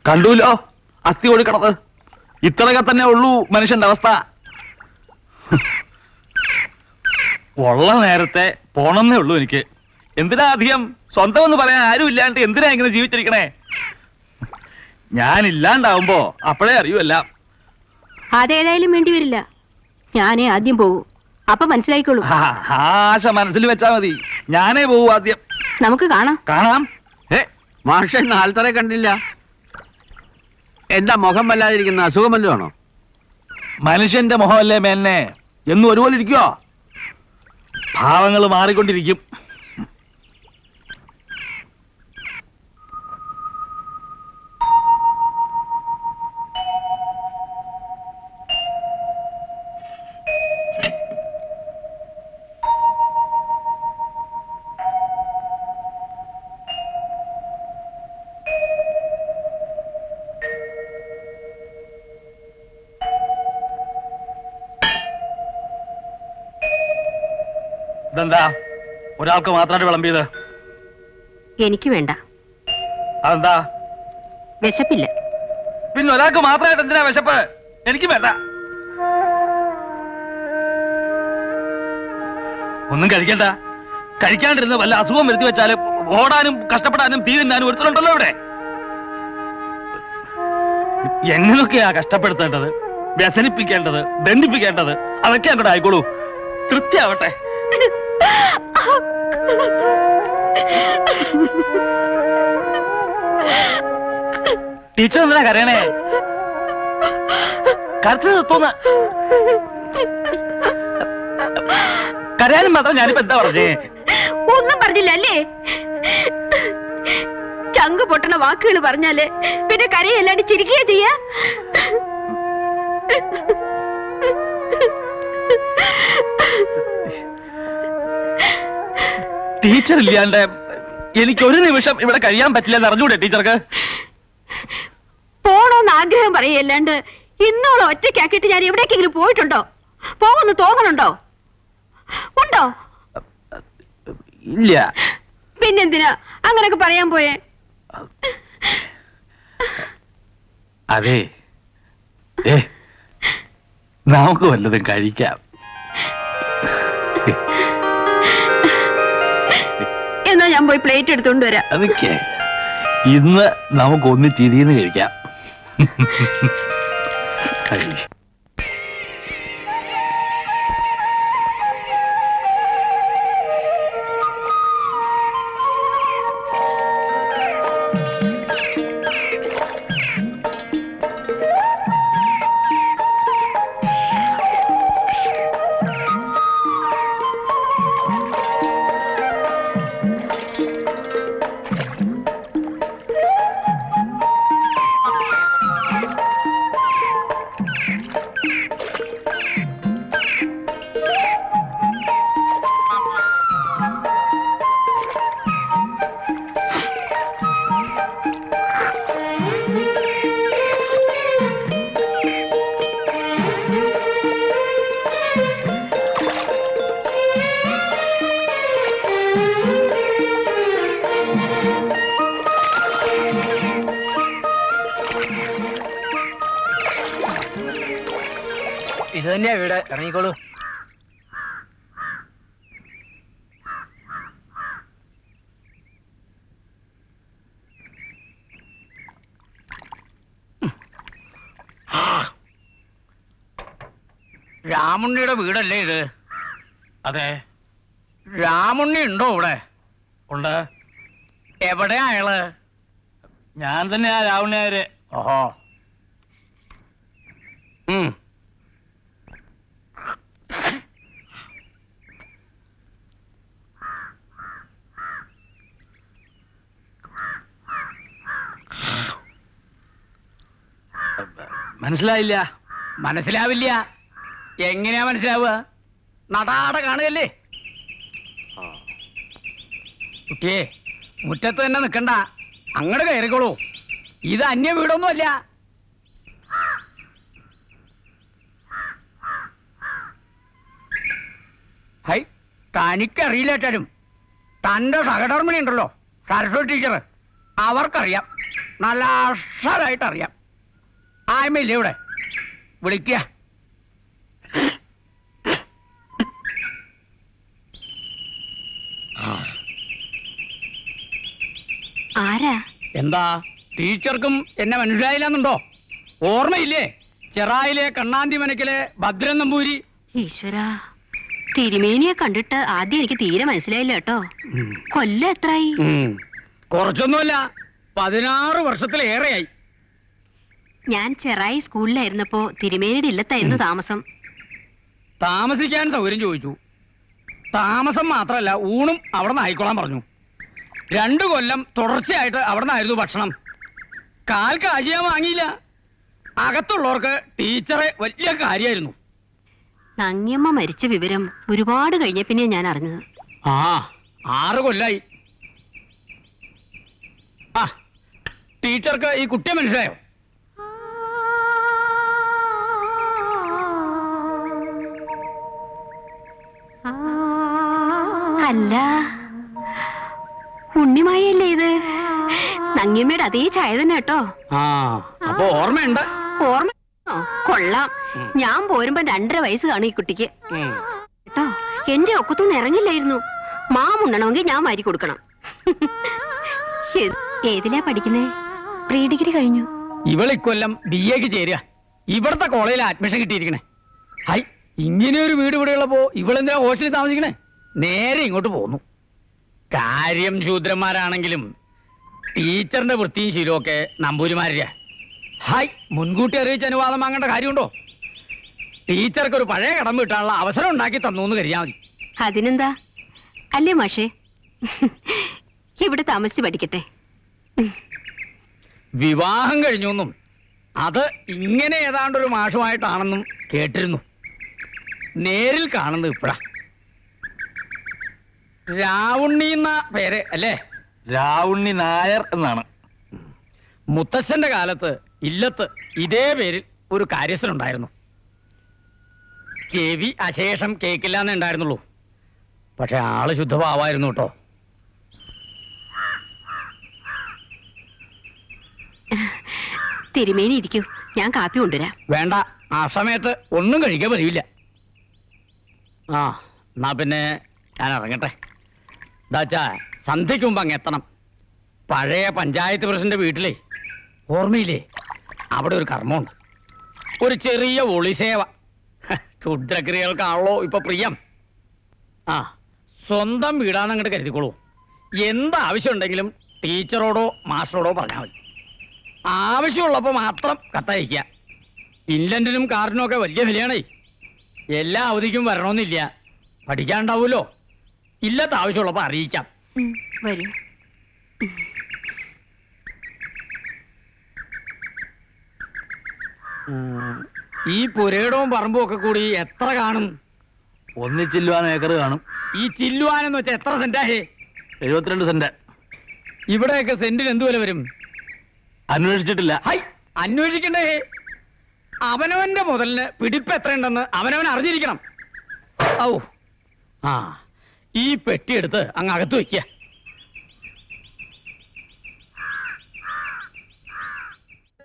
കണ്ടൂലോ അസ്ഥി കൊടുക്കണത്. ഇത്രയൊക്കെ തന്നെ ഉള്ളൂ മനുഷ്യന്റെ അവസ്ഥ. ഉള്ള നേരത്തെ പോണമെന്നേ ഉള്ളൂ എനിക്ക്. എന്തിനാ അധികം? സ്വന്തം എന്ന് പറയാൻ ആരും ഇല്ലാണ്ട് എന്തിനാ ഇങ്ങനെ ജീവിച്ചിരിക്കണേ? ഞാനില്ലാണ്ടാവുമ്പോ അപ്പോഴേ അറിയുമല്ല. അതേതായാലും വേണ്ടി വരില്ല. ഞാനേ ആദ്യം പോകൂ. അപ്പൊ മനസ്സിലായിക്കോളൂ. ആശ മനസ്സിൽ വെച്ചാ മതി. ഞാനേ പോവൂ ആദ്യം. നമുക്ക് കാണാം. കാണാം. മാഷൻ ആൾത്തറെ കണ്ടില്ല. എന്താ മുഖം വല്ലാതിരിക്കുന്ന? അസുഖം വല്ലതും ആണോ? മനുഷ്യന്റെ മുഖമല്ലേ മേന്നെ, എന്നും ഒരുപോലെ ഇരിക്കുവോ? ഭാവങ്ങൾ മാറിക്കൊണ്ടിരിക്കും. ഇതെന്താ ഒരാൾക്ക് മാത്രമായിട്ട് വിളമ്പിയത്? എനിക്ക് വേണ്ട. അതെന്താ? വിശപ്പില്ല. പിന്നെ ഒരാൾക്ക് മാത്രമായിട്ട് എന്തിനാ വിശപ്പ്? എനിക്ക് വേണ്ട. ഒന്നും കഴിക്കണ്ട. കഴിക്കാണ്ടിരുന്ന വല്ല അസുഖം വരുത്തി വെച്ചാല് ഓടാനും കഷ്ടപ്പെടാനും തീ തിന്നാനും ഒരുത്തരുണ്ടല്ലോ ഇവിടെ. എന്നൊക്കെയാ കഷ്ടപ്പെടുത്തേണ്ടത്, വ്യസനിപ്പിക്കേണ്ടത്, ദണ്ഡിപ്പിക്കേണ്ടത്? അതൊക്കെ അങ്ങോട്ട് ആയിക്കോളൂ. തൃപ്തിയാവട്ടെ. ടീച്ചർ എന്തിനാ കരയണേ? കരച്ചു നിർത്തോന്ന്. കരയാനും മാത്രം ഞാനിപ്പോ എന്താ പറഞ്ഞേ? ഒന്നും പറഞ്ഞില്ല അല്ലേ? ചങ്ക് പൊട്ടണ വാക്കുകൾ പറഞ്ഞാല് പിന്നെ കരയല്ലാണ്ട് ചിരിക്കുകയാ ചെയ്യാ. ടീച്ചർ ഇല്ലാണ്ട് എനിക്ക് ഒരു നിമിഷം ഇവിടെ കഴിയാൻ പറ്റില്ലെന്ന് അറിഞ്ഞൂടെ ടീച്ചർക്ക്? പോണോന്ന് ആഗ്രഹം പറയല്ലാണ്ട് ഇന്നോളം ഒറ്റയ്ക്കാക്കിയിട്ട് ഞാൻ എവിടേക്കെങ്കിലും പോയിട്ടുണ്ടോ? പോകുന്നു തോന്നണുണ്ടോ? ഉണ്ടോ? ഇല്ല. പിന്നെന്തിനാ അങ്ങനൊക്കെ പറയാൻ പോയേ? അതെ, നമുക്ക് വല്ലതും കഴിക്കാം. എന്നാ ഞാൻ പോയി പ്ലേറ്റ് എടുത്തോണ്ട് വരാം. അതൊക്കെ ഇന്ന് നമുക്ക് ഒന്നിച്ചിരിന്ന് കഴിക്കാം. ഇത് തന്നെയാ വീട്. ഇറങ്ങിക്കോളൂ. രാമുണ്ണിയുടെ വീടല്ലേ ഇത്? അതെ. രാമുണ്ണി ഉണ്ടോ ഇവിടെ? ഉണ്ട്. എവിടെയാ അയാള്? ഞാൻ തന്നെയാ രാവണയാര്. ഓഹോ. മനസ്സിലായില്ല. മനസ്സിലാവില്ല. എങ്ങനെയാ മനസ്സിലാവുക? നടാടെ കാണുകയല്ലേ. കുട്ടിയെ, മുറ്റത്ത് തന്നെ നിൽക്കണ്ട, അങ്ങോട്ട് കയറിക്കോളൂ. ഇത് അന്യ വീടൊന്നുമല്ല. ഹൈ, തനിക്കറിയില്ലേറ്റാലും തന്റെ സഹധർമ്മിണി ഉണ്ടല്ലോ, സരസ്വതി ടീച്ചർ, അവർക്കറിയാം. നല്ല അക്ഷരായിട്ട് അറിയാം. ആയ്മയില്ലേ ഇവിടെ? വിളിക്കുക. ആരാ? എന്താ ടീച്ചർക്കും എന്നെ മനസ്സിലായില്ലെന്നുണ്ടോ? ഓർമ്മയില്ലേ? ചെറായിലെ കണ്ണാന്തി മനക്കിലെ ഭദ്രൻ നമ്പൂരി. ഈശ്വരാ, തിരുമേനിയെ കണ്ടിട്ട് ആദ്യം എനിക്ക് തീരെ മനസ്സിലായില്ല കേട്ടോ. കൊല്ലം എത്രയായി? കുറച്ചൊന്നുമല്ല, 16 വർഷത്തിലേറെയായി. ഞാൻ ചെറായി സ്കൂളിലായിരുന്നപ്പോ തിരുമേനിയുടെ ഇല്ലത്തായിരുന്നു താമസം. താമസിക്കാൻ സൗകര്യം ചോദിച്ചു. താമസം മാത്രല്ല, ഊണും അവിടെ നിന്ന് ആയിക്കോളാൻ പറഞ്ഞു. 2 കൊല്ലം തുടർച്ചയായിട്ട് അവിടെ നിന്നായിരുന്നു ഭക്ഷണം. കാൽ കാശ് ഞാൻ വാങ്ങിയില്ല. അകത്തുള്ളവർക്ക് ടീച്ചറെ വലിയ കാര്യമായിരുന്നു. നങ്ങിയമ്മ മരിച്ച വിവരം ഒരുപാട് കഴിഞ്ഞ പിന്നെ ഞാൻ അറിഞ്ഞത്. 6 കൊല്ലായി. ആ, ടീച്ചർക്ക് ഈ കുട്ടിയെ മനസ്സിലായോ? അല്ല, ഉണ്ണിമായല്ലേ ഇത്? നങ്ങിയമ്മയുടെ അതേ ചായ തന്നെ കേട്ടോ. അപ്പൊ ഓർമ്മയുണ്ട്. ഓർമ്മ കൊള്ളാം. ഞാൻ പോരുമ്പോ 2.5 വയസ്സ് കാണും ഈ കുട്ടിക്ക് കേട്ടോ. എന്റെ ഒക്കത്തൊന്നും ഇറങ്ങില്ലായിരുന്നു. മാമുണ്ണണമെങ്കിൽ ഞാൻ വാരി കൊടുക്കണം. ഏതിലാ പഠിക്കുന്നേ? പ്രീ ഡിഗ്രി കഴിഞ്ഞു. ഇവളിക്കൊല്ലം BA ചേരുക. ഇവിടത്തെ കോളേജിൽ അഡ്മിഷൻ കിട്ടിയിരിക്കണേ. ഹൈ, ഇങ്ങനെ ഒരു വീട് ഇവിടെ ഉള്ളപ്പോ ഇവളെന്തിനാ ഹോസ്റ്റലിൽ താമസിക്കണേ? നേരെ ഇങ്ങോട്ട് പോന്നു. കാര്യം ശൂദ്രന്മാരാണെങ്കിലും ടീച്ചറിന്റെ വൃത്തിയും ശീലമൊക്കെ നമ്പൂരിമാരുടെ. ഹായ്, മുൻകൂട്ടി അറിയിച്ച് അനുവാദം വാങ്ങേണ്ട കാര്യമുണ്ടോ? ടീച്ചർക്ക് ഒരു പഴയ കടം വീട്ടാനുള്ള അവസരം ഉണ്ടാക്കി തന്നു എന്ന് കരുതിയാൽ മതി. അതിനെന്താ അല്ലേ മാഷേ? ഇവിടെ താമസിച്ച് പഠിക്കട്ടെ. വിവാഹം കഴിഞ്ഞൊന്നും അത് ഇങ്ങനെ ഏതാണ്ടൊരു മാഷുമായിട്ടാണെന്നും കേട്ടിരുന്നു. നേരിൽ കാണുന്നത് ഇപ്പഴാ. രാവുണ്ണി എന്ന പേര് അല്ലേ? രാവുണ്ണി നായർ എന്നാണ്. മുത്തച്ഛന്റെ കാലത്ത് ഇല്ലത്ത് ഇതേ പേരിൽ ഒരു കാര്യസ്ഥനുണ്ടായിരുന്നു. ചെവി അശേഷം കേക്കില്ലാന്നേ ഉണ്ടായിരുന്നുള്ളൂ. പക്ഷെ ആള് ശുദ്ധഭാവായിരുന്നു കേട്ടോ. തിരുമേനി ഇരിക്കൂ, ഞാൻ കാപ്പി കൊണ്ടുവരാം. വേണ്ട, ആ സമയത്ത് ഒന്നും കഴിക്കാൻ പറ്റില്ല. എന്നാ പിന്നെ ഞാൻ ഇറങ്ങട്ടെ. എന്താച്ചാ സന്ധ്യയ്ക്ക് മുമ്പ് അങ്ങ് എത്തണം. പഴയ പഞ്ചായത്ത് പ്രസിഡന്റ് വീട്ടിലേ, ഓർമ്മയില്ലേ? അവിടെ ഒരു കർമ്മമുണ്ട്. ഒരു ചെറിയ ഒളിസേവ. ക്ഷുദ്രക്രിയകൾക്കാണല്ലോ ഇപ്പൊ പ്രിയം. സ്വന്തം വീടാന്നങ്ങോട്ട് കരുതിക്കോളൂ. എന്താവശ്യം ഉണ്ടെങ്കിലും ടീച്ചറോടോ മാസ്റ്ററോടോ പറഞ്ഞാൽ മതി. ആവശ്യമുള്ളപ്പോൾ മാത്രം കത്തയക്കുക. ഇൻലൻഡിനും കാറിനും ഒക്കെ വലിയ വിലയാണേ. എല്ലാ അവധിക്കും വരണമെന്നില്ല. പഠിക്കാനുണ്ടാവുമല്ലോ. ഇല്ലാത്ത ആവശ്യമുള്ളപ്പോൾ അറിയിക്കാം. വരൂ. ഈ പുരയിടവും പറമ്പും ഒക്കെ കൂടി എത്ര കാണും? ഒന്നിച്ചില്ലുവാൻ ഏക്കർ കാണും. ഈ ചില്ലുവാനെന്ന് വെച്ചാൽ എത്ര സെന്റാഹേ? 72 സെന്റ്. ഇവിടെയൊക്കെ സെന്റിന് എന്ത് വില വരും? അന്വേഷിച്ചിട്ടില്ല. ഹൈ, അന്വേഷിക്കണ്ടേ? അവനവന്റെ മുതലിന് പിടിപ്പ് എത്രയുണ്ടെന്ന് അവനവൻ അറിഞ്ഞിരിക്കണം. ഔ, ഈ പെട്ടി എടുത്ത് അങ്ങ് അകത്ത് വെക്കുക.